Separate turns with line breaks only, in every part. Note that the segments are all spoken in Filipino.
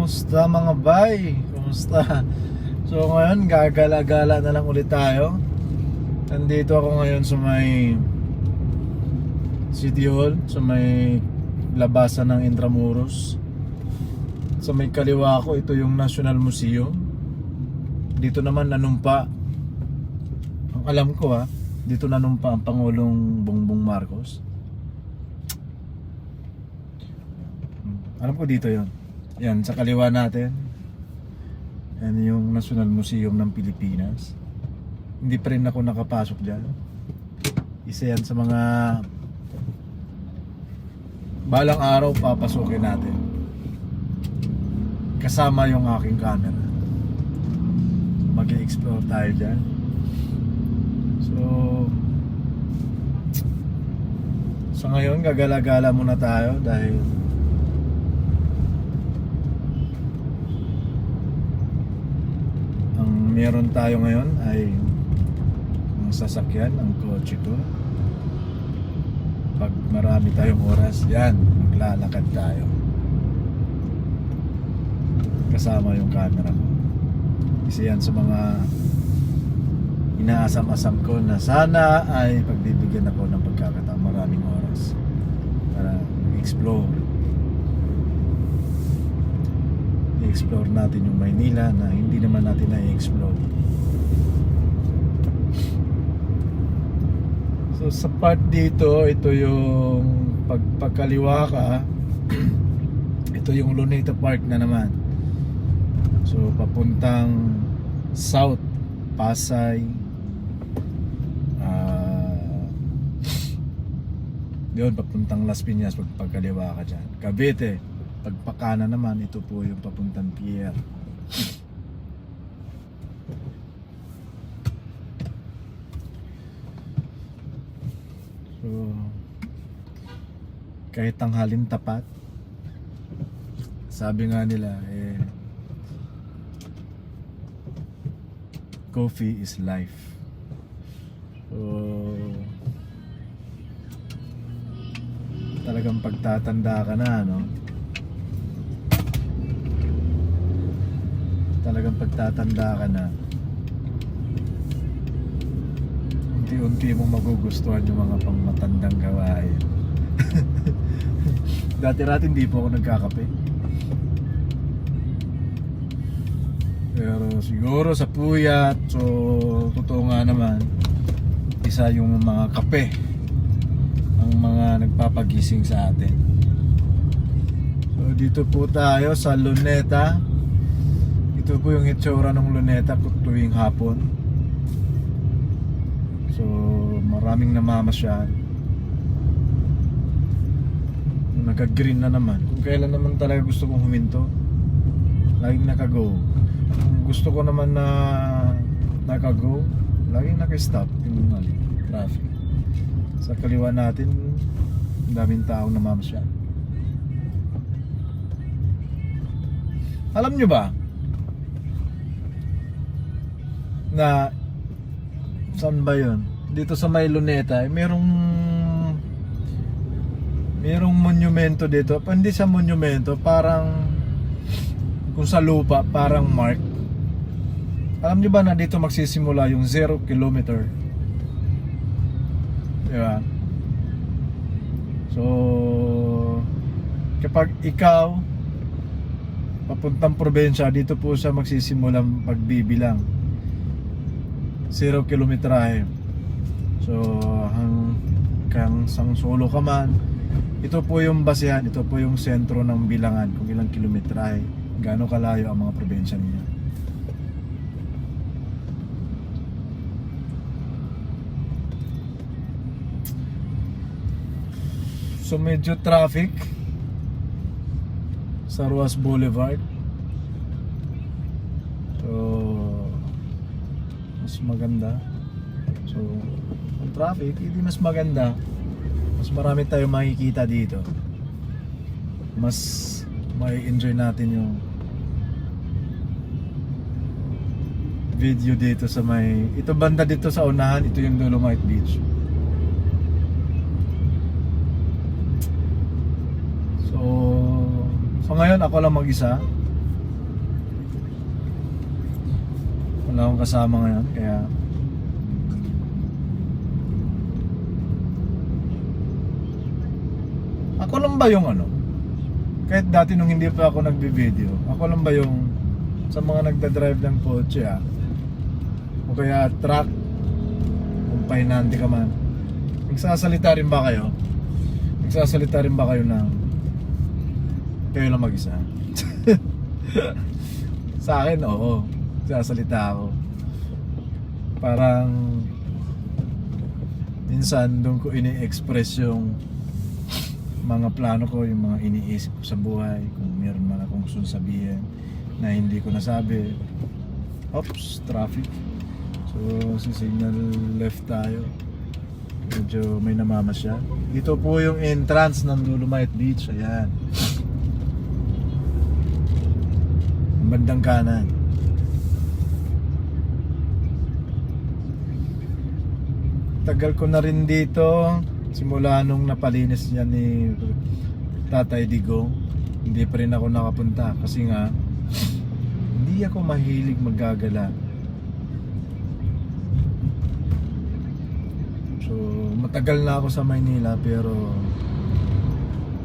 Kumusta mga bay? Kumusta? So ngayon, gagala-gala na lang ulit tayo. Nandito ako ngayon sa may City Hall, sa may labasan ng Intramuros. Sa may kaliwa ko, ito yung National Museum. Dito naman nanumpa, ang alam ko dito nanumpa ang Pangulong Bongbong Marcos. Alam ko dito yon. Yan, sa kaliwa natin. Yan yung National Museum ng Pilipinas. Hindi pa rin ako nakapasok dyan. Isa yan sa mga balang araw papasukin natin. Kasama yung aking camera. Mag-i-explore tayo dyan. So ngayon, gagala-gala muna tayo dahil meron tayo ngayon ay ang sasakyan, ang kotse ko. Pag marami tayong oras, yan, maglalakad tayo. Kasama yung camera ko. Isa yan sa mga inaasam-asam ko na sana ay pagbibigyan ako ng pagkakataon maraming oras para explore. I-explore natin yung Maynila na hindi naman natin na-explore. So sa part dito, ito yung pagkaliwa ka, ito yung Luneta Park na naman. So papuntang South Pasay, yun, papuntang Las Piñas pagkaliwa ka dyan. Cavite, pagpakana naman, ito po yung papuntang pier. So kahit tanghalin tapat, sabi nga nila coffee is life. So talagang pagtatanda ka na, no? Talagang pagtatanda ka na, unti-unti mong magugustuhan yung mga pangmatandang gawain. Dati-rati hindi po ako nagkakape, pero siguro sa puyat, so totoo nga naman, isa yung mga kape ang mga nagpapagising sa atin. So dito po tayo sa Luneta. Ito po yung itsura ng Luneta tuwing hapon. So maraming namamasyal. Naka-green na naman. Kung kailan naman talaga gusto kong huminto, laging naka-go. Kung gusto ko naman na naka-go, laging naka-stop yung traffic. Sa kaliwa natin, daming taong namamasyal. Alam nyo ba na saan ba yun? Dito sa may Luneta, merong monumento dito. Hindi sa monumento, parang kung sa lupa, parang mark. Alam nyo ba na dito magsisimula yung 0 kilometer? Diba? So kapag ikaw papuntang probinsya, dito po siya magsisimulang pagbibilang 0 kilometrahe. So hanggang sang solo ka man, ito po yung basehan, ito po yung sentro ng bilangan kung ilang kilometrahe, gaano kalayo ang mga probinsya niya. So medyo traffic sa Ruas Boulevard. So mas maganda. So ang traffic, hindi mas maganda. Mas marami tayong makikita dito. Mas may enjoy natin yung video dito sa may, ito banda dito sa unahan, ito yung Dolomite Beach. So ngayon ako lang mag-isa. wala akong kasama ngayon, kaya ako lang ba yung ano, kahit dati nung hindi pa ako nagbi-video, ako lang ba yung sa mga nagdadrive ng kotse o kaya truck, kung pahinante ka man, nagsasalita rin ba kayo? Nagsasalita rin ba kayo ng kayo lang mag-isa? Sa akin, oo, nagsasalita ako. Parang minsan doon ko ini-express yung mga plano ko, yung mga iniisip ko sa buhay, kung meron man akong gusto sabihin na hindi ko nasabi. Oops, traffic. So, si signal left tayo. Medyo may namamasya. Dito po yung entrance ng Dolomite Beach. Ayan. Bandang kanan. Tagal ko na rin dito. Simula nung napalinis yan ni Tatay Digong, hindi pa rin ako nakapunta kasi nga hindi ako mahilig maggagala. So matagal na ako sa Maynila pero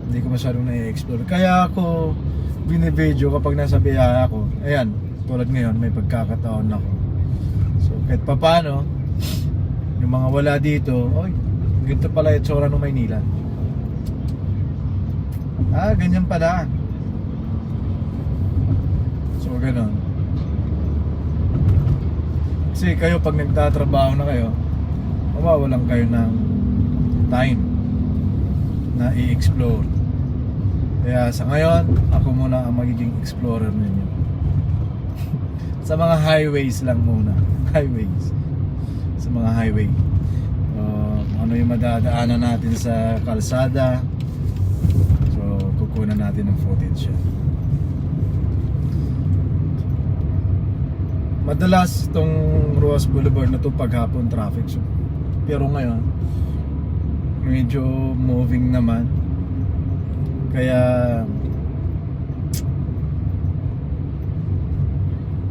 hindi ko masyadong na-explore. Kaya ako binivideo kapag nasa biyaya ako. Ayan, tulad ngayon may pagkakataon ako. So kahit papano yung mga wala dito, oy, ganito pala yung tsura ng Maynila. Ganyan pala. So, ganon. Kasi kayo pag nagtatrabaho na kayo, mawawalan kayo ng time na i-explore. Kaya sa ngayon, ako muna ang magiging explorer ninyo. Sa mga highways lang muna. Highways. Sa mga highway. Ano yung madadaanan natin sa kalsada. So kukunan natin ng footage yan. Madalas itong Roas Boulevard na to paghapon traffic, so, pero ngayon medyo moving naman, kaya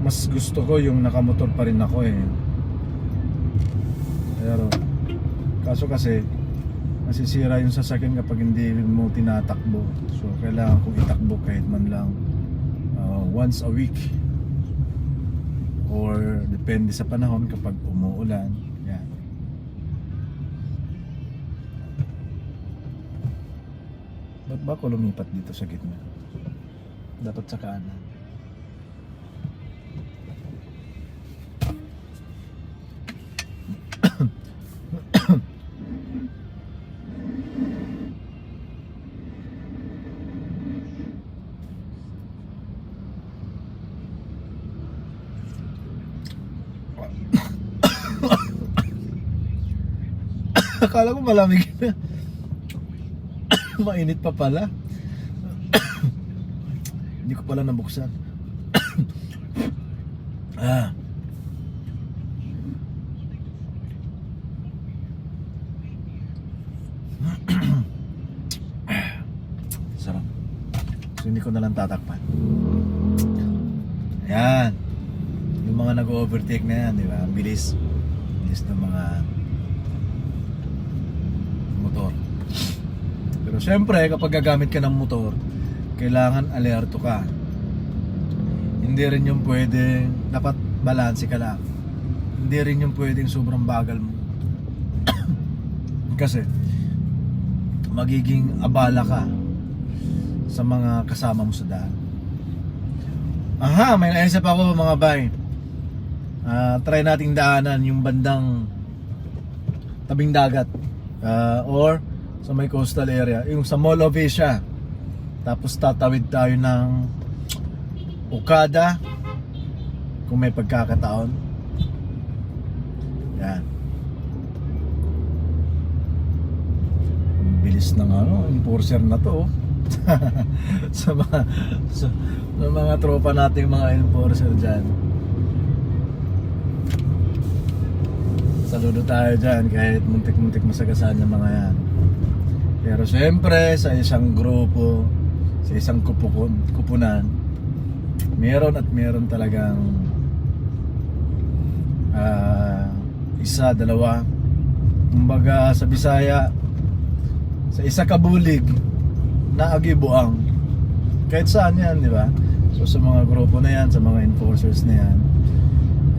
mas gusto ko yung nakamotor pa rin ako pero kaso kasi masisira yung sasakyan kapag hindi mo tinatakbo. So kailangan kong itakbo kahit man lang once a week, or depende sa panahon kapag umuulan. Yan. Ba't ba ako lumipat dito sa gitna? Dapat sa kanan. Akala ko malamig na. Mainit pa pala. Hindi ko pala nabuksan. Sarap. So hindi ko na lang tatakpan. Ayan. Yung mga nag-overtake na yan, di ba? Ang bilis. Bilis ng mga motor. Pero syempre kapag gagamit ka ng motor, kailangan alerto ka. Hindi rin yung pwedeng, dapat balanse ka lang. Hindi rin yung pwedeng sobrang bagal mo. Kasi magiging abala ka sa mga kasama mo sa daan. May naisip ako mga bay. Try nating daanan yung bandang tabing dagat, or sa may coastal area, yung sa Mall of Asia. Tapos tatawid tayo ng Okada kung may pagkakataon. Yan. Ang bilis ng enforcer na to. sa mga tropa nating mga enforcer dyan. Saludo tayo dyan kahit muntik-muntik masagasaan yung mga yan. Pero siyempre sa isang grupo, sa isang kupunan, meron talagang Isa, dalawa. Kumbaga sa Bisaya, sa isa ka bulig naagi buang. Kahit saan yan, di ba? So sa mga grupo na yan, sa mga enforcers na yan,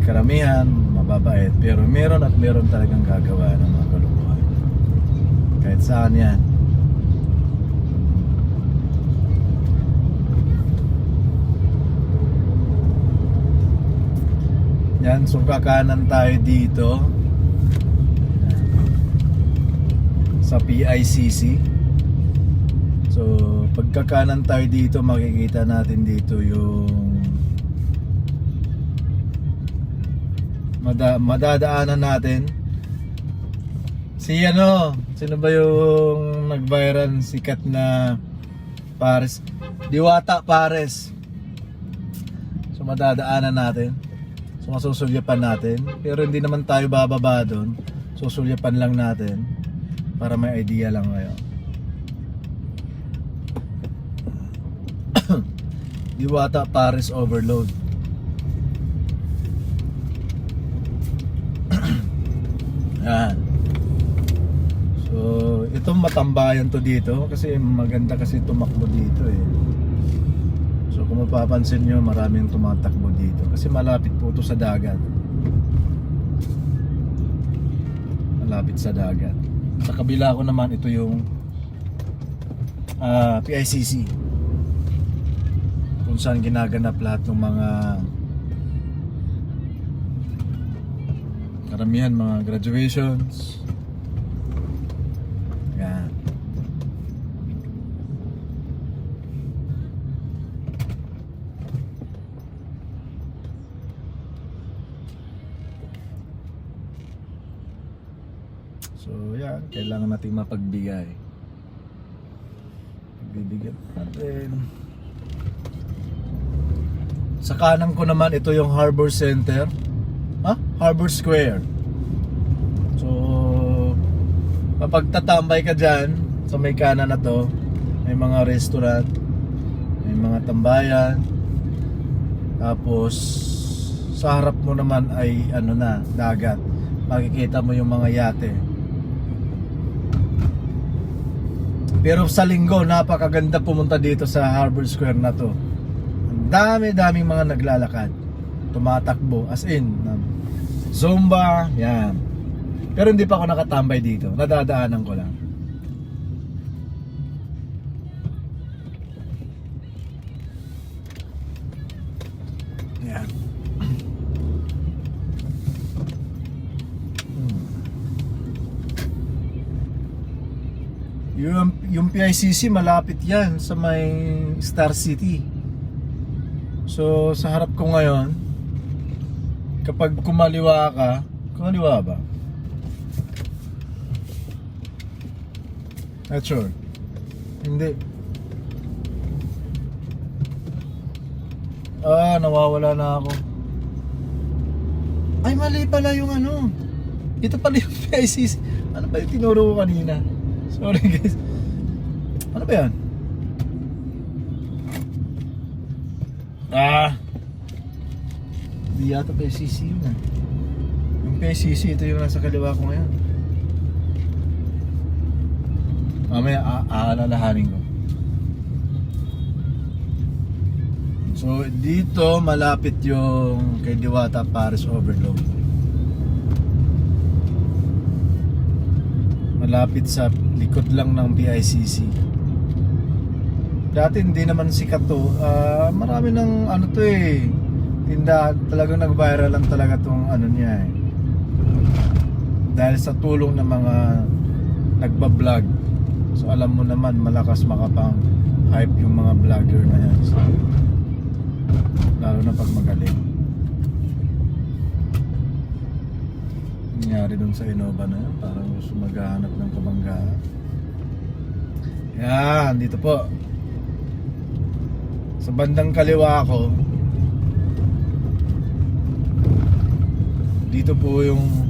karamihan mababait, pero meron at meron talagang gagawa ng mga kalukuhan. Kahit saan yan. Yan, so kakanan tayo dito sa PICC. So pagkakanan tayo dito, makikita natin dito yung madadaanan natin si sino ba yung nag-viral sikat na Pares, Diwata Pares. So madadaanan natin, so masusulyapan natin, pero hindi naman tayo bababa doon, susulyapan lang natin para may idea lang kayo. Diwata Pares Overload. Yan. So itong matambayan to dito kasi maganda kasi tumakbo dito eh. So kung mapapansin nyo, maraming tumatakbo dito kasi malapit po to sa dagat. Malapit sa dagat. Sa kabila ko naman, ito yung PICC, kung saan ginaganap lahat ng mga karamihan mga graduations. Yan. So yan, kailangan natin mapagbigay. Bibigyan natin. Sa kanan ko naman, ito yung Harbor Center. Harbor Square. So kapag tatambay ka dyan sa may kanan na to, may mga restaurant, may mga tambayan. Tapos sa harap mo naman ay dagat. Makikita mo yung mga yate. Pero sa linggo, napakaganda pumunta dito sa Harbor Square na to. Ang dami-daming mga naglalakad, tumatakbo, as in Zumba, yan. Pero hindi pa ako nakatambay dito, nadadaanan ko lang. Yan. Yung PICC malapit yan sa may Star City. So sa harap ko ngayon, kapag kumaliwa ka, kumaliwa ba? Not sure. Hindi. Nawawala na ako. Ay, mali pala yung ito pala yung PICC. Ano ba yung tinuro ko kanina? Sorry guys. Ano ba yan? Hindi yata PICC yun Yung PICC, ito yung nasa kaliwa ko ngayon. Mamaya aalalahanin ko. So dito malapit yung kay Diwata Pares Overload. Malapit sa likod lang ng PICC. Dati hindi naman sikat to. Marami ng to tinda, talagang nag-viral lang talaga tong niya eh. Dahil sa tulong ng mga nagba-vlog. So alam mo naman, malakas makapang hype yung mga vlogger na yan. So, lalo na pag magaling. Nangyari dun sa Innova na yan, parang gusto maghahanap ng kabanggaan. Yan, dito po. Sa bandang kaliwa ko, dito po yung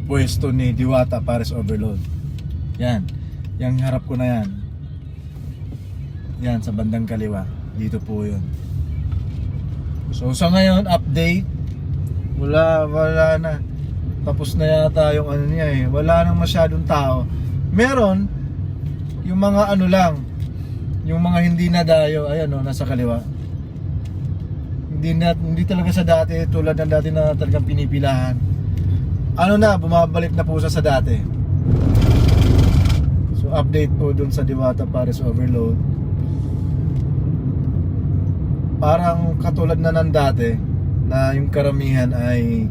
pwesto ni Diwata Pares Overload. Yan. Yang harap ko na yan. Yan, sa bandang kaliwa. Dito po yun. So sa ngayon, update. Wala na. Tapos na yata yung ano niya eh. Wala nang masyadong tao. Meron yung mga ano lang, yung mga hindi na dayo, ayan o, nasa kaliwa. Hindi talaga sa dati, tulad ng dati na talagang pinipilahan. Ano na, bumabalik na po sa dati. So update po dun sa Diwata Paris Overload. Parang katulad na ng dati, na yung karamihan ay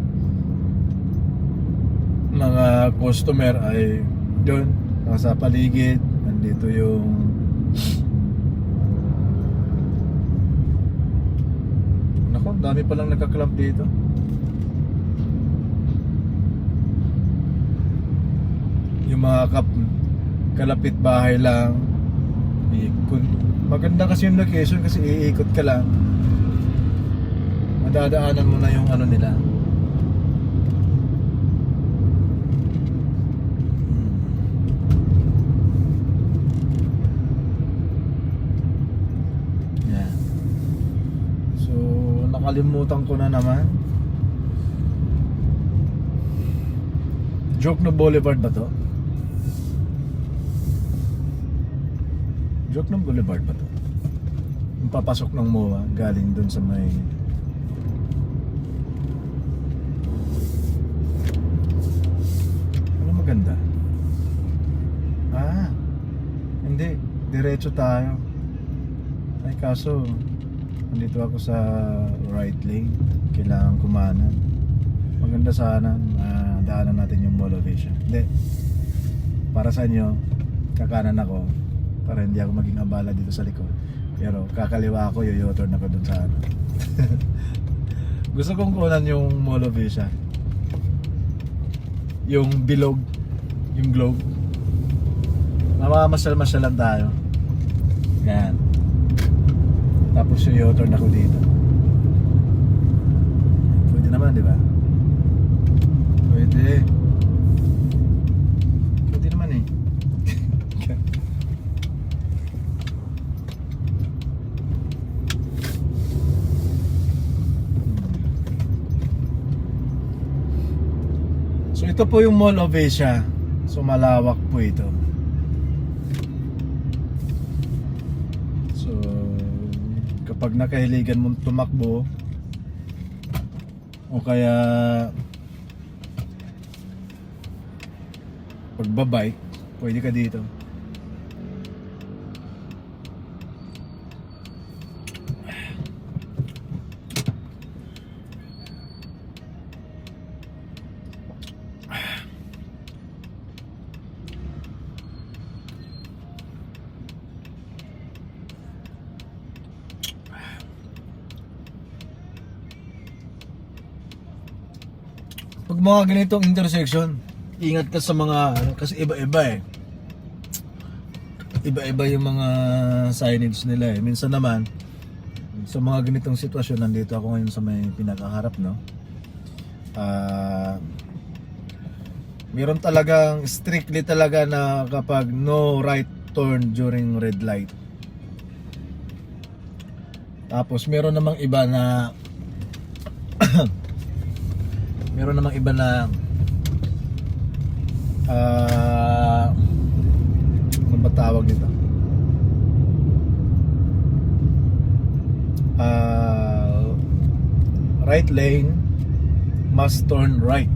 mga customer ay doon, nasa paligid. Nandito yung nako, dami palang nagka-club dito. Yung mga kalapit bahay lang. Maganda kasi yung location kasi iikot ka lang. Madadaanan mo na yung ano nila. Yan. So, nakalimutan ko na naman. Jokno Boulevard ba to? Jokno Boulevard ba to? Yung papasok ng MOA galing dun sa may ganda. Hindi. Diretso tayo. Ay kaso, nandito ako sa right lane. Kailangan kumanan. Maganda sana. Daanan natin yung Mall of Asia. Hindi. Para sa inyo, kakanan ako. Para hindi ako maging abala dito sa likod. Pero kakaliwa ako, yoyoturn ako dun sa ano. Gusto kong kunan yung Mall of Asia. Yung bilog, yung globe. Mamamasyal-masyal lang tayo. Yan. Tapos yung U-turn ako dito. Pwede naman, di ba? Pwede. Pwede naman eh. So ito po yung Mall of Asia. So malawak po ito. So kapag nakahiligan mong tumakbo o kaya pagbabike, pwede ka dito. Pag mga ganitong intersection, ingat ka sa mga kasi iba-iba eh. Iba-iba yung mga signage nila eh. Minsan naman sa mga ganitong sitwasyon, nandito ako ngayon sa may pinakaharap, no. Meron talagang strictly talaga na kapag no right turn during red light. Tapos meron namang iba na meron namang iba na ano ba tawag nito? Right lane must turn right.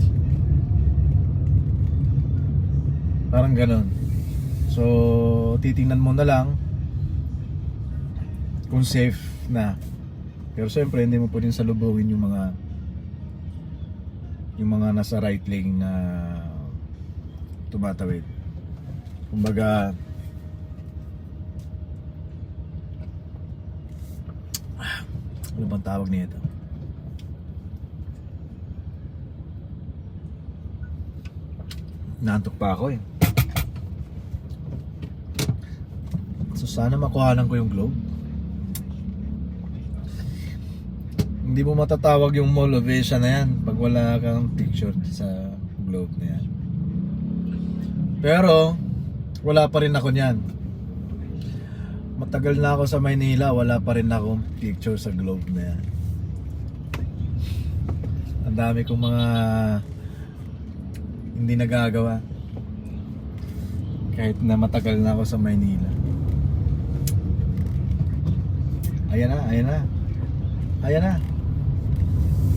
Parang ganon. So titingnan mo na lang kung safe na. Pero siyempre hindi mo pwedeng salubungin yung mga nasa right lane na tumatawid. Kumbaga ano bang tawag nito? Naantok pa ako eh. So sana makuhanan ko yung globe. Hindi mo matatawag yung Mall of Asia na yan pag wala kang picture sa globe na yan. Pero wala pa rin ako niyan. Matagal na ako sa Maynila, wala pa rin akong picture sa globe na yan. dami kong mga hindi nagagawa. Kahit na matagal na ako sa Maynila. Ayan na, ayan na. Ayan na.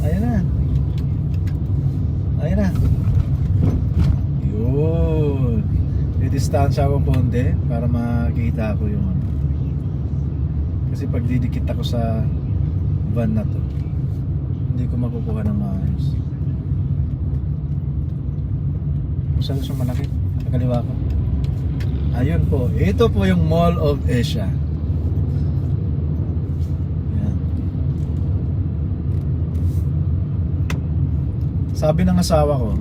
Ayan na. Ayan na. Yun. Didistansya ako konti para makita ko yung ano. Kasi pag didikit ako sa van na to, hindi ko makukuha ng maayos. Saan sa malaki? Nakaliwa ko. Ayun po. Ito po yung Mall of Asia. Yan. Sabi ng asawa ko,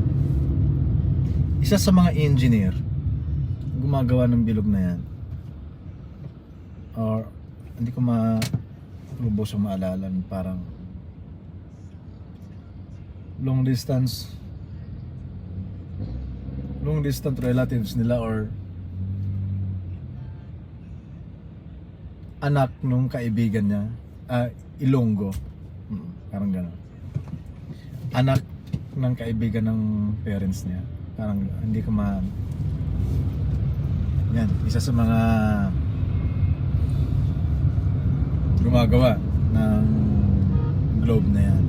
isa sa mga engineer gumagawa ng bilog na yan. Or hindi ko lubos ang maalala, parang long distance relatives nila or anak nung kaibigan niya, Ilonggo, parang gano'n, anak ng kaibigan ng parents niya, parang hindi ko yan, isa sa mga gumagawa ng globe na yan.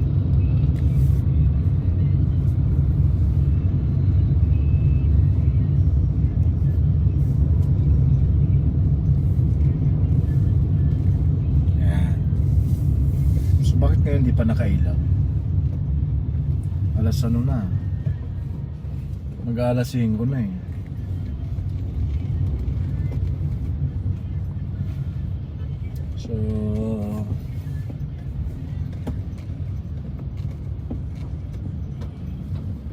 Bakit ngayon hindi pa nakailaw? Alas ano na? Mag-alas 5 na eh. So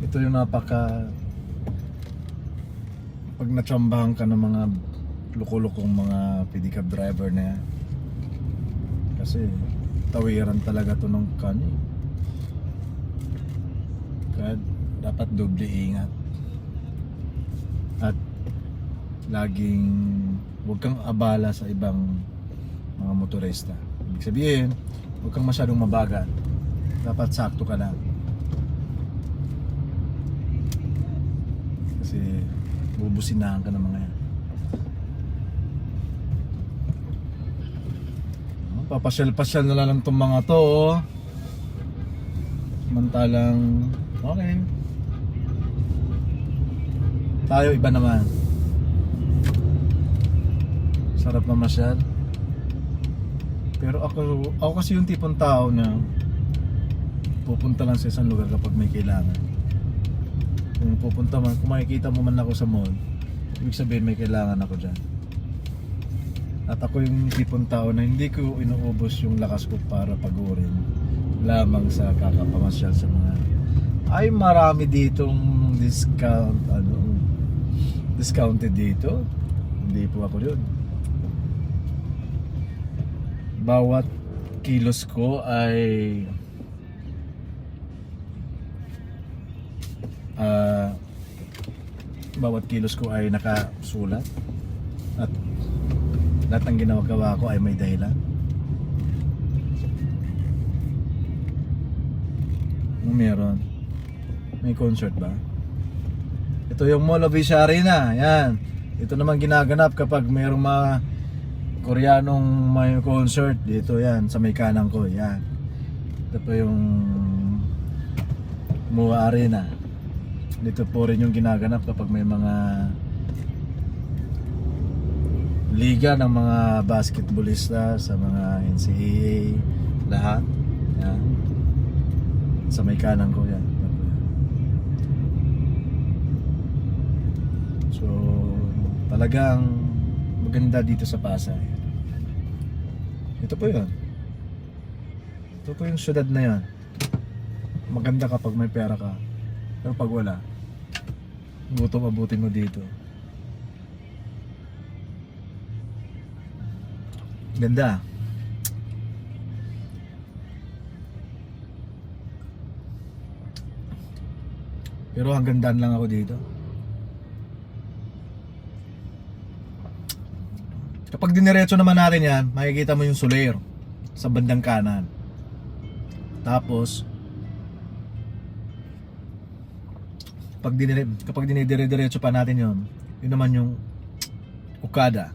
ito yung napaka, pag natsambahan ka ng mga lukulukong mga pedicab driver na yan, kasi tawiran talaga to ng kani. Kaya dapat doble ingat. At laging huwag kang abala sa ibang mga motorista. Ibig sabihin, huwag kang masyadong mabagal. Dapat sakto ka lang. Kasi bubusinahan ka ng mga yan. Papasyal-pasyal na lang itong mga to, oh. Samantalang okay, tayo iba naman. Sarap mamasyal. Pero ako kasi yung tipong tao na pupunta lang sa isang lugar kapag may kailangan. Kung pupunta man, kung makikita mo man ako sa mall, ibig sabihin may kailangan ako dyan. At ako yung tipong tao na hindi ko inuubos yung lakas ko para pagurin lamang sa kakapamasyal sa mga ay marami ditong discounted dito. Hindi po ako yun. Bawat kilos ko ay nakasulat at lahat ng ginagawa ko ay may dahilan. Meron. May concert ba? Ito yung Mall of Asia Arena. Yan. Ito naman ginaganap kapag mayroong mga Koreanong may concert. Dito yan. Sa may kanan ko. Yan. Ito po yung MOA Arena. Dito po rin yung ginaganap kapag may mga liga ng mga basketballista sa mga NCAA, lahat. Yan. Sa may kanan ko yan. So talagang maganda dito sa Pasay. Ito po yun. Ito po yung syudad na yan. Maganda kapag may pera ka. Pero pag wala, gutom abutin mo dito. Ganda. Pero hanggang daan lang ako dito. Kapag diniretso naman natin yan, makikita mo yung Soler sa bandang kanan. Tapos Kapag dinidire-diretso pa natin yun, yun naman yung Okada.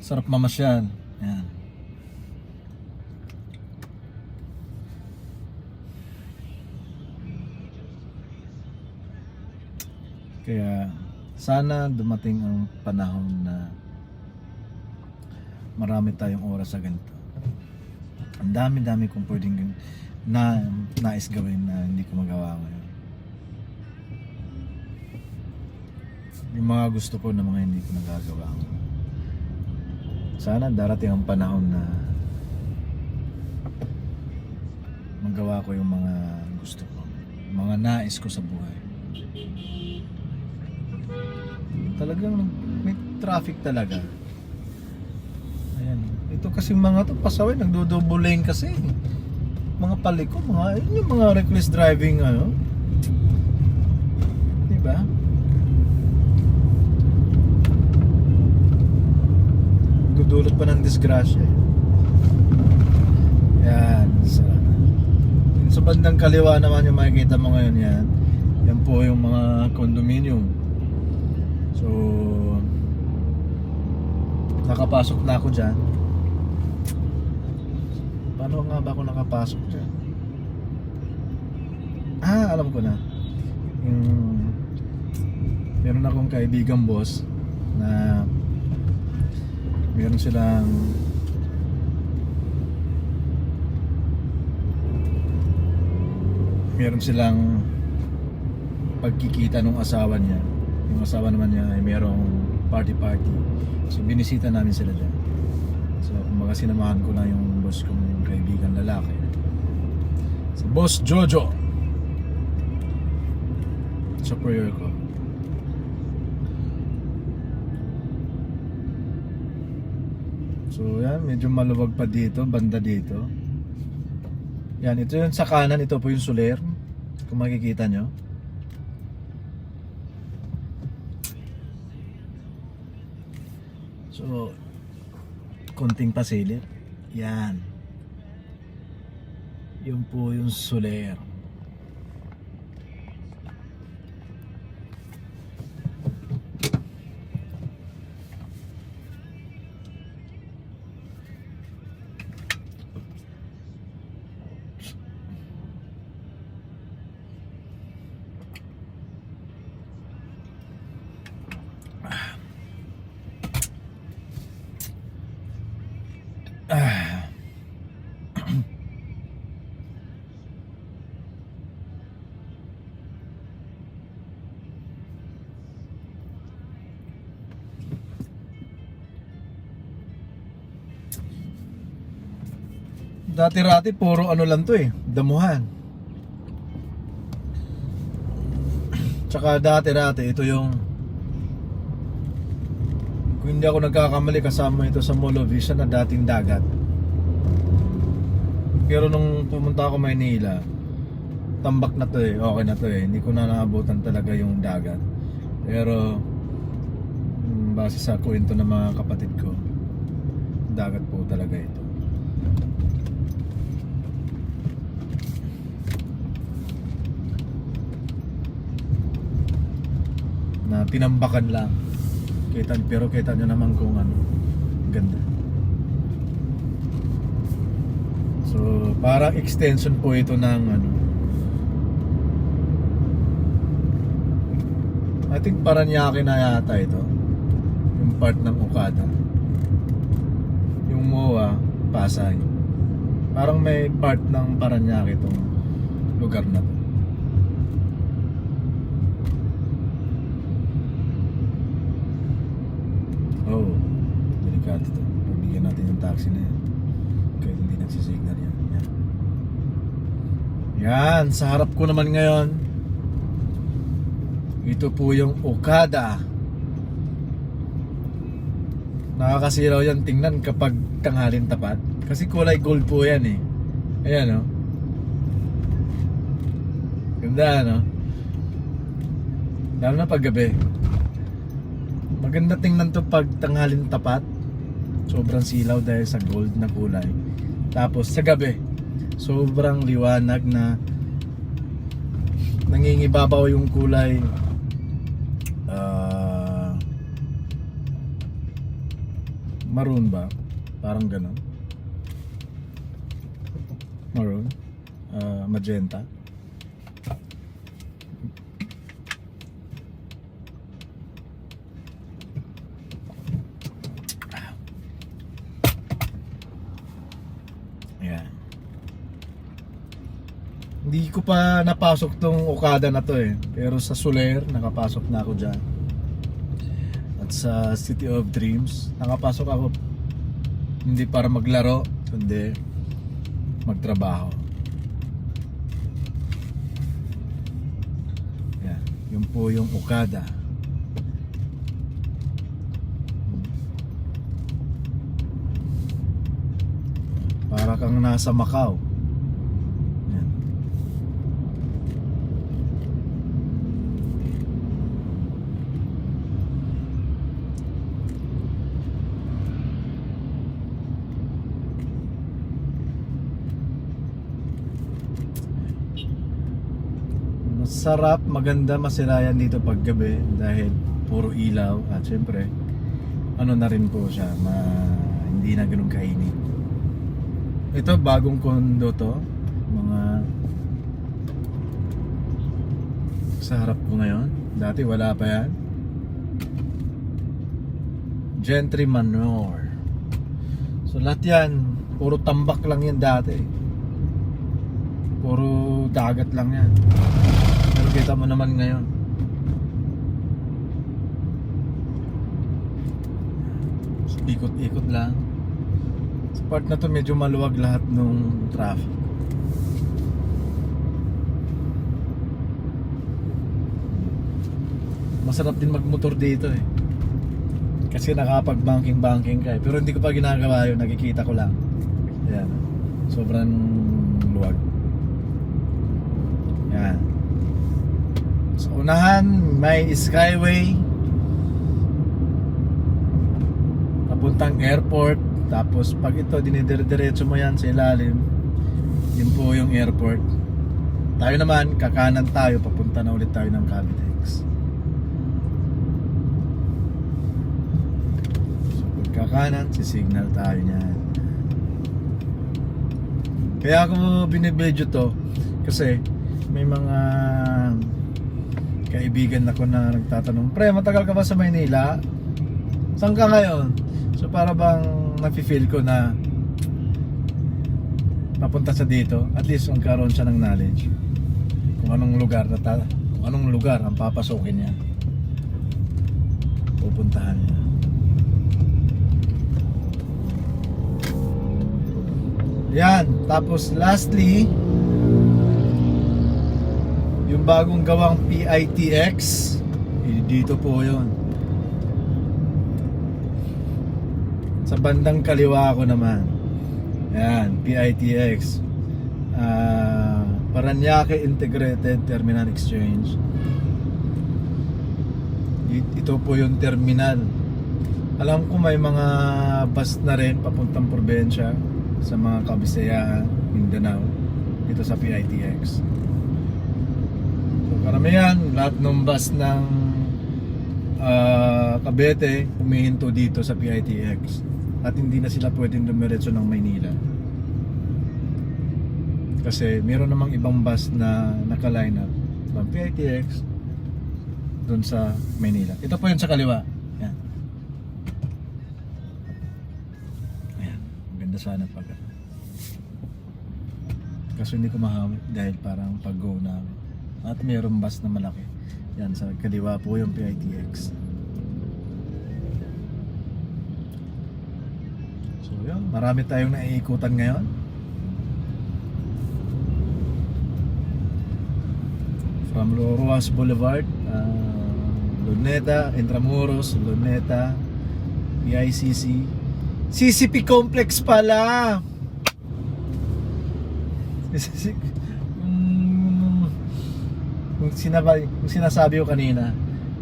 Sarap mamasyal. Yan. Kaya sana dumating ang panahon na marami tayong oras sa ganito. Ang dami-dami kong pwedeng nais gawin na hindi ko magawa ngayon. Yung mga gusto ko na mga hindi ko nagagawa ngayon. Sana darating ang panahon na magawa ko yung mga gusto ko, mga nais ko sa buhay. Talagang may traffic talaga. Ayan. Ito kasi mga to pasaway, nagdo-double lane kasi. Mga paliko, yun yung mga reckless driving ano. Diba? Dudulot pa ng disgrasya. Yan. Sa bandang kaliwa naman yung makikita mo ngayon yan. Yan po yung mga condominium. So nakapasok na ako dyan. Paano nga ba ako nakapasok dyan? Alam ko na. Meron akong kaibigang boss na meron silang pagkikita ng asawa niya. Yung asawa naman niya ay merong party. So binisita namin sila dyan. So kumbaga sinamahan ko na yung boss kong kaibigan lalaki, si Boss Jojo, superior ko. So yan, medyo maluwag pa dito, banda dito. Yan, ito yung sa kanan, ito po yung Soler. Kung makikita nyo. So, konting pasilip. Yan. Yun po yung Soler. Dati-rati puro ano lang to damuhan. Tsaka dati-rati ito yung, kung hindi ako nagkakamali, kasama ito sa Mall of Vision na dating dagat. Pero nung pumunta ako Maynila, tambak na to okay na to hindi ko na naabutan talaga yung dagat. Pero base sa kwento ng mga kapatid ko, dagat po talaga ito. Na tinambakan lang. Pero kita nyo naman kung ano, ganda. So parang extension po ito ng ano, I think Paranaque na yata ito, yung part ng Okada. Yung MOA, Pasay. Parang may part ng Paranaque itong lugar na to. Oh, delikado to. Pabigyan natin yung taxi na yan. Kahit hindi nagsisignal yan. Yan, sa harap ko naman ngayon, ito po yung Okada. Nakakasiraw yan tingnan kapag tanghalin tapat. Kasi kulay gold po yan Ayan Ganda Lalo na pag gabi. Maganda tingnan to pag tanghalin tapat. Sobrang silaw dahil sa gold na kulay. Tapos sa gabi, sobrang liwanag na nangingibabaw yung kulay. Maroon ba? Parang ganun. Maroon. Magenta. Ayan. Hindi ko pa napasok tong Okada na to eh. Pero sa Soler, nakapasok na ako dyan. At sa City of Dreams, nakapasok ako hindi para maglaro, kundi magtrabaho. Yan, yun po yung Okada. Para kang nasa Macau. Yan. Masarap, maganda, masilayan dito pag gabi dahil puro ilaw at syempre ano na rin po siya, hindi na ganun kainit. Ito bagong condo to, mga sa harap ko ngayon. Dati wala pa yan. Gentry Manor. So lahat yan, puro tambak lang yan dati. Puro dagat lang yan. Pero kita mo naman ngayon. So, ikot-ikot lang. Sa part na to medyo maluwag lahat ng traffic. Masarap din magmotor dito eh. Kasi nakapag-banking ka eh. Pero hindi ko pa ginagawa yun, nakikita ko lang. Ayan. Sobrang luwag. Ayan. Sa unahan, may skyway papuntang airport. Tapos pag ito dinidire-diretso mo yan sa ilalim, yun po yung airport. Tayo naman, kakanan tayo, papunta na ulit tayo ng Cavitex. So pag kakanan, sisignal tayo niyan. Kaya ako binibidyo to kasi may mga kaibigan ako na nagtatanong, pre, matagal ka ba sa Maynila? Saan ka ngayon? So para bang nafe-feel ko na papunta sa dito, at least magkaroon siya ng knowledge kung anong lugar ang papasokin niya, pupuntahan niya. Yan, tapos lastly yung bagong gawang PITX, dito po yun. Sa bandang kaliwa ko naman, yan, PITX, Paranaque Integrated Terminal Exchange. Ito po yung terminal. Alam ko may mga bus na rin papuntang probinsya sa mga Kabisayaan, Mindanao, dito sa PITX. So karamihan, lahat ng bus ng Cavite humihinto dito sa PITX. At hindi na sila pwedeng dumiretso ng Maynila. Kasi meron namang ibang bus na naka-line up from PITX doon sa Maynila. Ito po yun sa kaliwa. Yan. Ayan. Maganda sana pag kaso hindi ko mahamit dahil parang pag-go na. At mayroong bus na malaki. Yan, sa kaliwa po yung PITX. So yun, marami tayong naiikutan ngayon. From Rojas Boulevard, Luneta, Intramuros, Luneta, PICC, CCP Complex pala. Kung sinasabi ko kanina,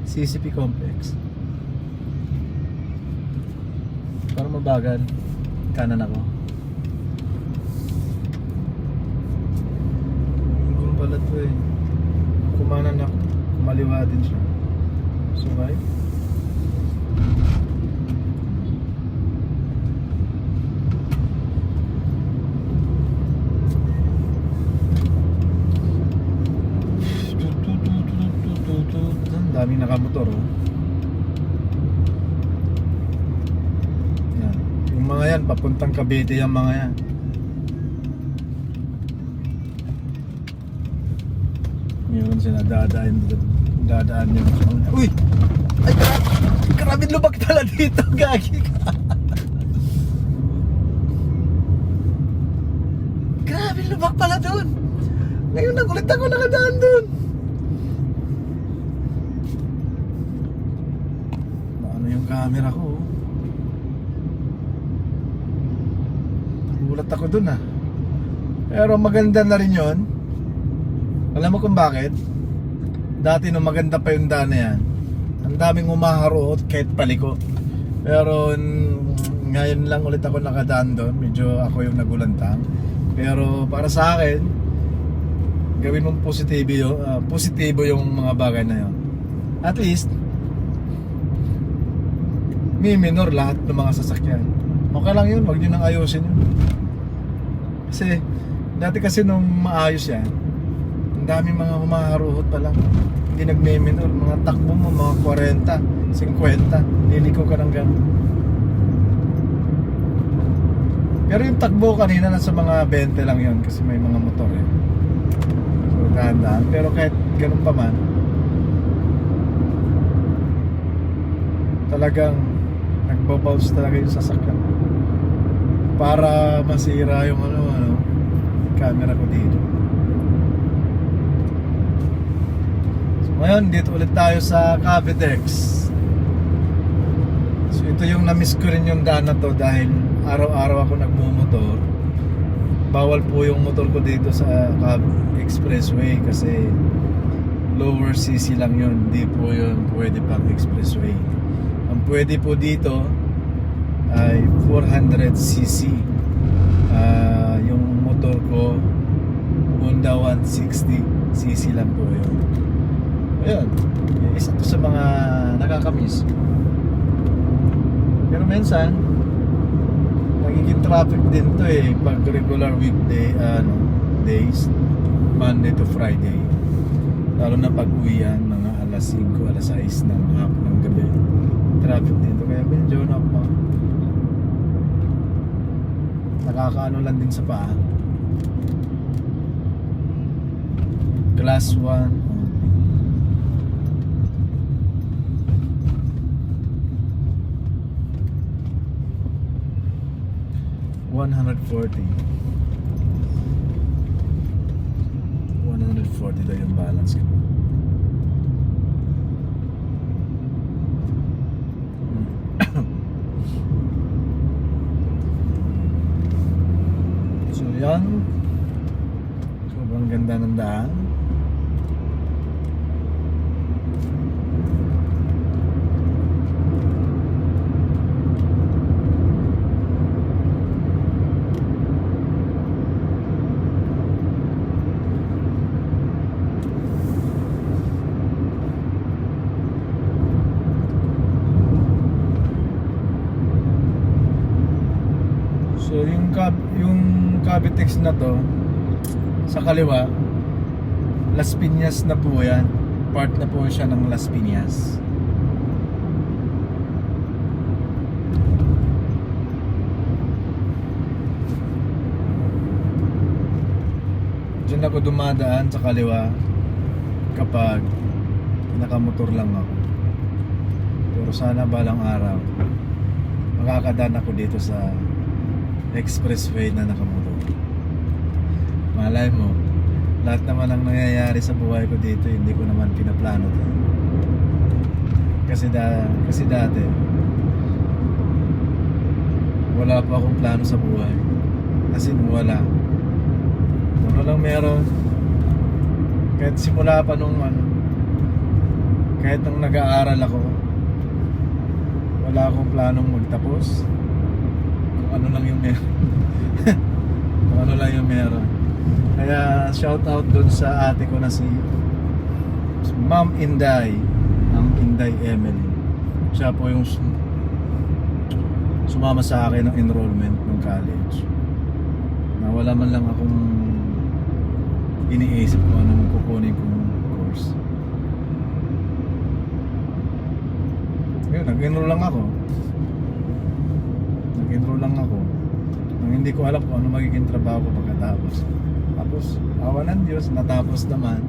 CCP Complex. Para mabagal, kanan ako. Kung pala to eh. Kumanan ako, kumaliwa din siya. Subay. Daming nakamotor oh. Yan. Yung mga yan, papuntang Cavite yung mga yan. Meron sila dadaan yun. Uy! Ay, karabing lubak pala dito, gagi ka. Grabe lubak pala doon. Ngayon nagulit ako nakadaan doon. Yung camera ko nagulat ako dun ah. Pero maganda na rin yun. Alam mo kung bakit? Dati nung maganda pa yung daan na yan, ang daming umaharoot kahit paliko. Pero ngayon lang ulit ako nakadaan doon. Medyo ako yung nagulantang. Pero para sa akin, gawin mong positibo yung mga bagay na yun. At least may minor lahat ng mga sasakyan. Okay lang yun, wag nyo nang ayusin yun. Kasi dati kasi nung maayos yan, ang daming mga humaharuhot pa lang. Hindi nagme-minor, mga takbo mo mga 40, 50, liliko ka ng gano'n. Pero yung takbo kanina nasa mga 20 lang yun kasi may mga motor eh. So dahan-dahan, pero kahit ganun pa man, talagang nagbabounce talaga yung sasakyan para masira yung camera ko dito. So ngayon dito ulit tayo sa Cavitex. So ito yung na-miss ko rin yung daan na to dahil araw-araw ako nagmumotor. Bawal po yung motor ko dito sa expressway kasi lower CC lang yun, hindi po yun pwede pang expressway. Ang pwede po dito ay 400cc. Yung motor ko Honda 160cc lang po yun. Ayun, isa to sa mga nakakamiss. Pero minsan nagiging traffic din to eh pag regular weekday days, Monday to Friday. Lalo na pag uwian mga alas 5, alas 6 ng hapon ng gabi. Traffic dito kaya medyo nakakaano lang din sa paa. Class 1 140 daw yung balance ko. So yan, sobrang ganda ng daan. So yung Cavitex na to sa kaliwa, Las Piñas na po yan. Part na po siya ng Las Piñas. Diyan ako dumadaan sa kaliwa kapag nakamotor lang ako. Pero sana balang araw makakadaan ako dito sa expressway na nakamotor. Malay mo, lahat naman ang nangyayari sa buhay ko dito hindi ko naman pinaplano to. Kasi dati wala pa akong plano sa buhay. As in wala. Ano lang meron. Kahit simula pa nung Kahit nung nag-aaral ako, wala akong planong magtapos. Kung ano lang yung meron. Kung ano lang yung meron. Kaya shout out dun sa ate ko na si Ma'am Inday, Ma'am Inday Emily. Siya po yung sumama sa akin ng enrollment ng college. Na wala man lang akong iniisip kung anong kukunin kong course. Yun, nag-enroll lang ako. Nag-enroll lang ako. Nang hindi ko alam kung ano magiging trabaho ko pagkatapos. Tapos, awa ng Diyos, natapos naman.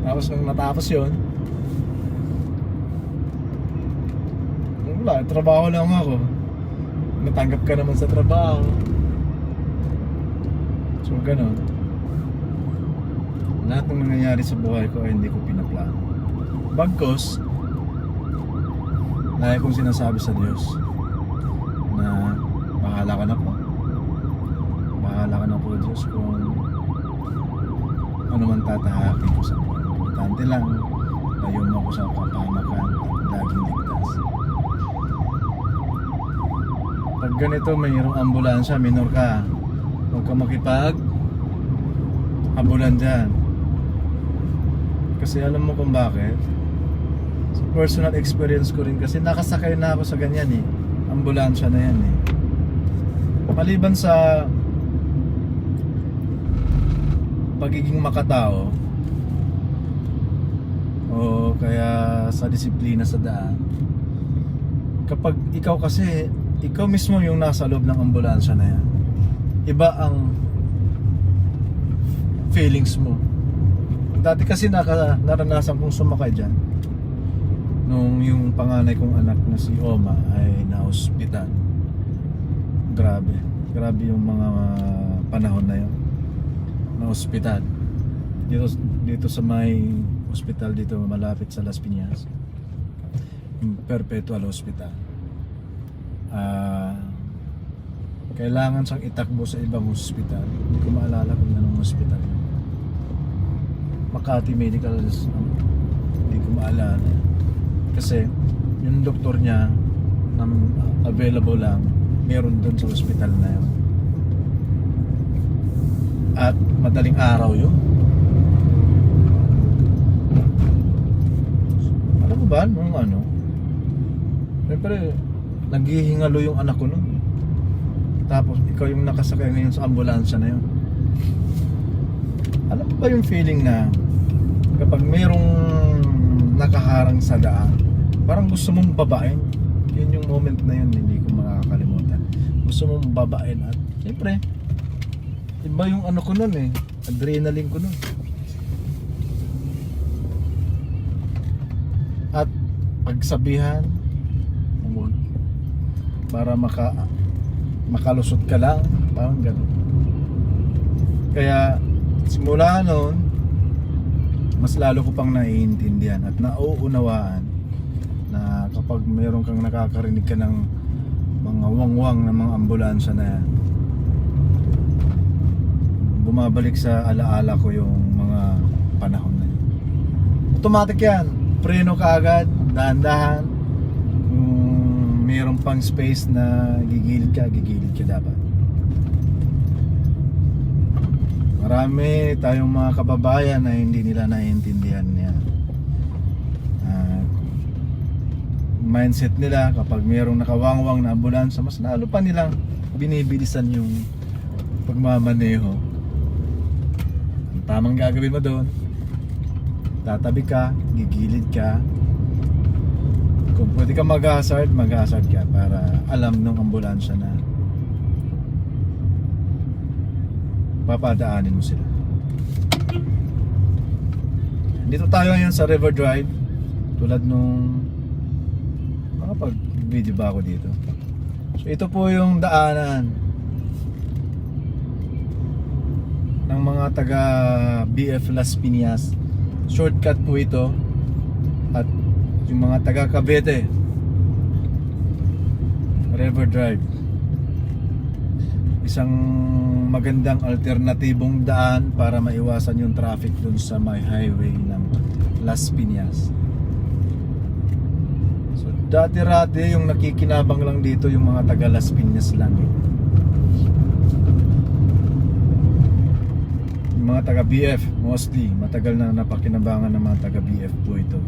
Tapos nung natapos yun, wala, trabaho lang ako. Natanggap ka naman sa trabaho. So, ganun. Lahat ng nangyayari sa buhay ko ay hindi ko pinaplano. Bagkos, lagi kong sinasabi sa Diyos na bahala ka na po. Bahala ka na po, Diyos, kung ano man tatahakin ko sa buhay. Importante lang, layo mo ako sa kapamakan at laging ligtas. Pag ganito, mayroong ambulansya, minor ka. Huwag ka makipag-ambulan dyan. Kasi alam mo kung bakit? Sa personal experience ko rin, kasi nakasakay na ako sa ganyan eh. Ambulansya na yan eh. Maliban sa pagiging makatao o kaya sa disiplina sa daan, kapag ikaw kasi, ikaw mismo yung nasa loob ng ambulansya na yan, iba ang feelings mo. Dati kasi naranasan kong sumakay dyan nung yung panganay kong anak na si Oma ay na-hospital. Grabe yung mga panahon na yun, na-hospital dito sa may hospital dito malapit sa Las Piñas, Perpetual Hospital. Kailangan siyang itakbo sa ibang hospital. Hindi ko maalala kung anong hospital. Makati Medical, hindi ko maalala. Kasi yung doktor niya na available lang, meron doon sa hospital na yun. At madaling araw yun. Alam mo ba nung ano? Siyempre, naghihingalo yung anak ko nun. Tapos ikaw yung nakasakay ngayon sa ambulansya na yun. Alam mo ba yung feeling na kapag mayroong nakaharang sa daan, parang gusto mong babain? Yun yung moment na yun, hindi ko makakalimutan. Gusto mong babain at siyempre, iba yung ano ko nun eh, adrenaline ko nun. At pagsabihan, para makalusot ka lang, parang gano'n. Kaya simula noon, mas lalo ko pang naiintindihan at nauunawaan na kapag mayroon kang nakakarinig ka ng mga wangwang ng mga ambulansya na yan, bumabalik sa alaala ko yung mga panahon na yun. Automatic yan, preno ka agad, dahan-dahan. Mayroon pang space na gigilid ka dapat. Marami tayong mga kababayan na hindi nila naiintindihan yan. Mindset nila kapag mayroong nakawangwang na ambulansya, mas lalo pa nilang binibilisan yung pagmamaneho. Ang tamang gagawin mo doon, tatabi ka, gigilid ka. Kung pwede ka mag-hazard ka para alam nung ambulansya na papadaanin mo sila. Dito tayo ngayon sa River Drive, tulad nung makapag-video ba ako dito. So ito po yung daanan ng mga taga BF Las Piñas. Shortcut po ito. At yung mga taga Cavite, River Drive, isang magandang alternatibong daan para maiwasan yung traffic dun sa may highway ng Las Piñas. So dati-rati yung nakikinabang lang dito yung mga taga Las Piñas lang eh. Yung mga taga BF mostly matagal na napakinabangan ng mga taga BF po ito,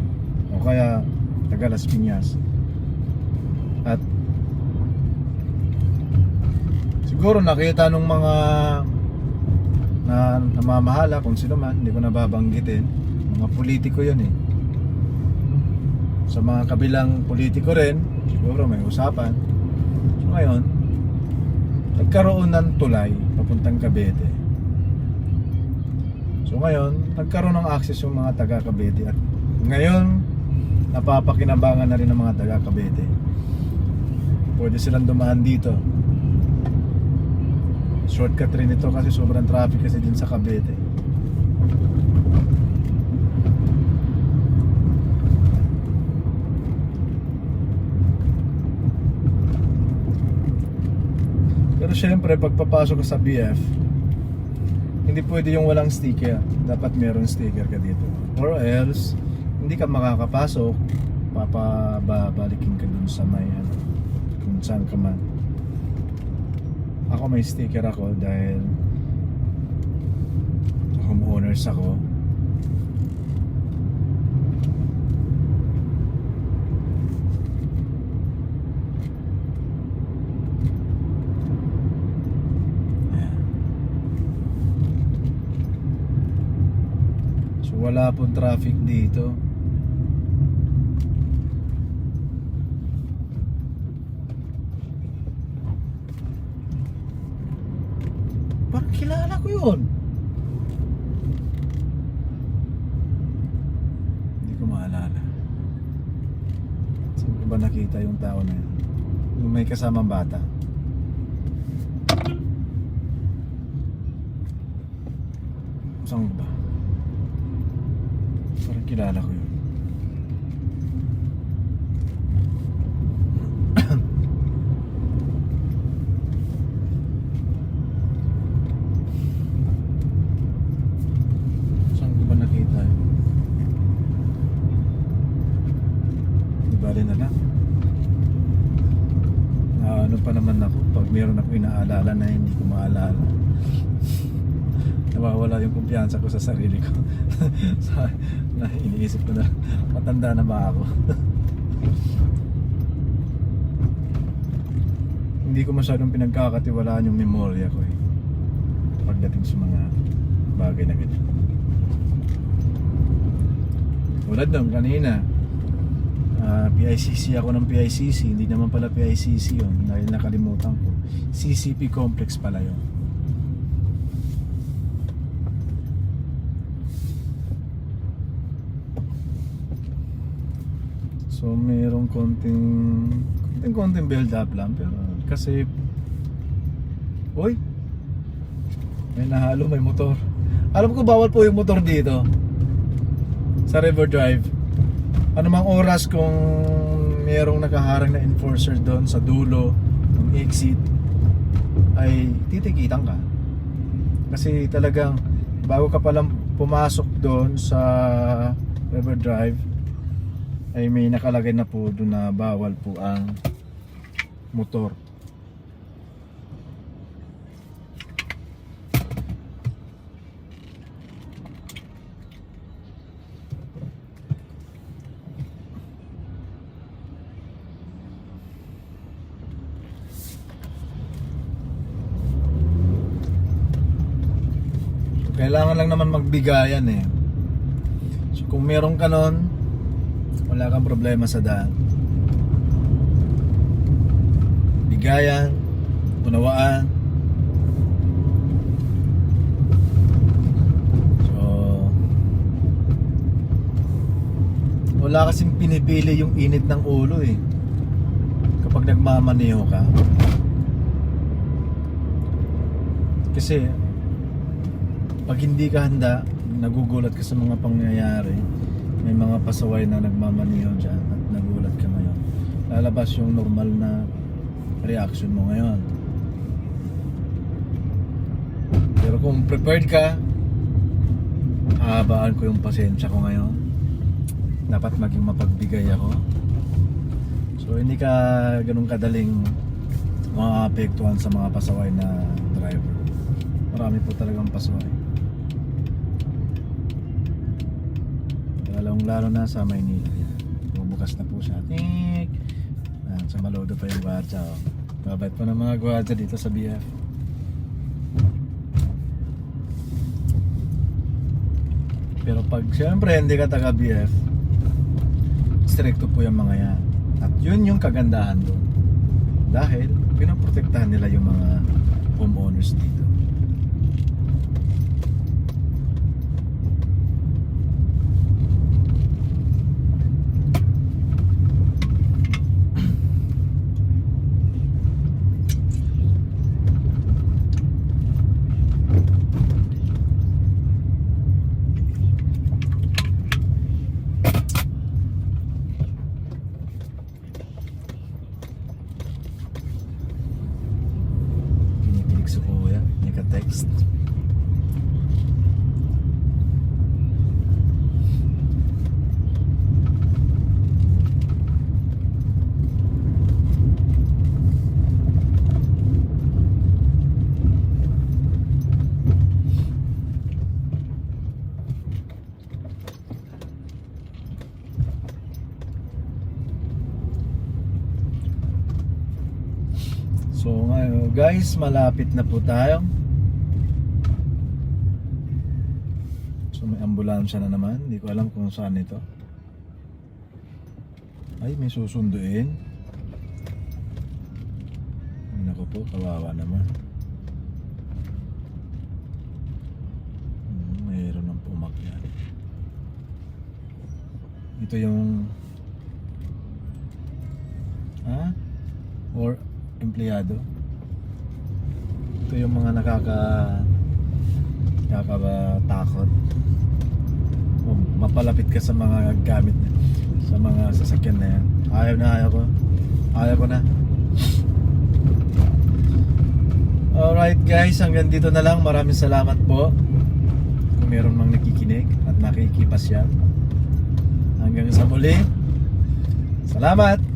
o kaya taga Las Piñas. At siguro nakita nung mga na namamahala, kung sino man, hindi ko nababanggitin, mga politiko yun eh. Sa mga kabilang politiko rin, siguro may usapan. So ngayon, nagkaroon ng tulay papuntang Cavite. So ngayon, nagkaroon ng access yung mga taga Cavite. At ngayon, napapakinabangan na rin ng mga taga Cavite. Pwede silang dumaan dito. Shortcut rin ito kasi sobrang traffic kasi din sa Cavite. Pero syempre pag papasok ka sa BF, hindi pwede yung walang sticker. Dapat meron sticker ka dito, or else hindi ka makakapasok. Babalikin ka dun sa may kung saan ka man. Ako may sticker ako dahil homeowners ako. Ayan. So wala pong traffic dito. Parang kilala ko yun. Hindi ko maalala. Saan ko ba nakita yung tao na yun? Yung may kasamang bata. Saan ko ba? Parang kilala ko yun. Bali na lang. Ano pa naman ako pag meron ako inaalala na hindi ko maalala. Nawawala yung kumpiyansa ko sa sarili ko. Na iniisip ko na matanda na ba ako. Hindi ko masyadong pinagkakatiwalaan yung memorya ko eh, pagdating sa mga bagay na ganyan. Tulad nung kanina, PICC ako ng PICC. Hindi naman pala PICC yun dahil nakalimutan ko. CCP complex pala yun. So mayroong konting build up lang, pero kasi may nahalo, may motor. Alam ko bawal po yung motor dito sa River Drive. Anumang oras kung mayroong nakaharang na enforcer doon sa dulo ng exit, ay titikitan ka. Kasi talagang bago ka palang pumasok doon sa River Drive, ay may nakalagay na po doon na bawal po ang motor. Kailangan lang naman magbigayan eh. So kung meron ka nun, wala kang problema sa daan. Bigayan, unawaan. So wala kasing pinipili yung init ng ulo eh kapag nagmamaneho ka. Kasi pag hindi ka handa, nagugulat ka sa mga pangyayari. May mga pasaway na nagmamaniho dyan at nagulat ka ngayon. Lalabas yung normal na reaction mo ngayon. Pero kung prepared ka, hahabaan ko yung pasensya ko ngayon. dapat maging mapagbigay ako. So hindi ka ganun kadaling maapektuhan sa mga pasaway na driver. Marami po talagang pasaway. Lalong-lalo na sa Maynila. Bubukas na po siya. Tik! Sa Malodo pa yung gwardiya. Babait pa ng mga gwardiya dito sa BF. Pero pag siyempre hindi ka taga BF, stricto po yung mga yan. At yun yung kagandahan doon. Dahil pinoprotektahan nila yung mga homeowners dito. Si Kuya, naka-text. So ngayon guys, malapit na po tayo. So may ambulansya na naman. Hindi ko alam kung saan ito. Ay, may susunduin. Ay, naku po, kawawa naman. Mayroon ng pumakyan. Ito yung or empleyado. Ito yung mga nakakatakot. Mapalapit ka sa mga gamit sa mga sasakyan na yan. Ayaw ko na. Alright guys, hanggang dito na lang. Maraming salamat po kung meron mang nakikinig at nakikipasyan. Hanggang sa muli. Salamat.